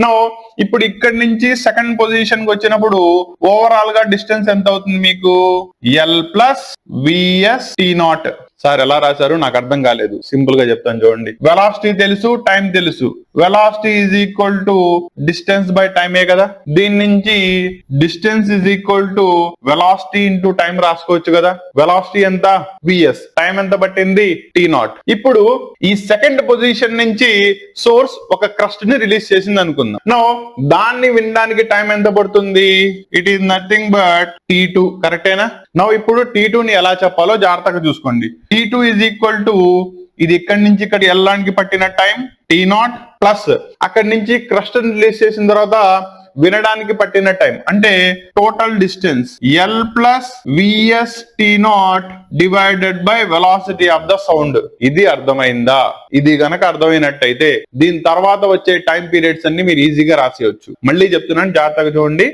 No ఇప్పుడు ఇక్కడ నుంచి సెకండ్ పొజిషన్ కి వచ్చినప్పుడు ఓవరాల్ గా డిస్టెన్స్ ఎంత అవుతుంది మీకు? L plus VS T naught. Sir ఎలా రాశారు నాకు అర్థం కాలేదు, సింపుల్ గా చెప్తాను చూడండి. వెలాసిటీ తెలుసు, టైం తెలుసు. Velocity is equal to distance by టైమే కదా. దీని నుంచి distance is equal to velocity into time రాసుకోవచ్చు కదా. వెలాసిటీ ఎంత? విఎస్. టైం ఎంత పట్టింది? T naught. ఇప్పుడు ఈ సెకండ్ పొజిషన్ నుంచి సోర్స్ ఒక క్రస్ట్ ని రిలీజ్ చేసింది అనుకుందాం. నో దాన్ని వినడానికి టైం ఎంత పడుతుంది? It is nothing but T2. కరెక్టేనా? నో ఇప్పుడు T2 ని ఎలా చెప్పాలో జాగ్రత్తగా చూసుకోండి. T2 ఈజ్ ఈక్వల్ టు ఇది ఇక్కడి నుంచి ఇక్కడ వెళ్ళడానికి పట్టిన టైం T0 ప్లస్ అక్కడి నుంచి క్రస్ట్ రిలీజ్ చేసిన తర్వాత వినడానికి పట్టిన టైం, అంటే total distance L plus VS T0 divided by velocity of the sound. ఇది అర్థమైందా? ఇది గనక అర్థమైనట్టయితే దీని తర్వాత వచ్చే టైం పీరియడ్స్ అన్ని మీరు ఈజీగా రాసేయచ్చు. మళ్ళీ చెప్తున్నాను, జాగ్రత్తగా చూడండి.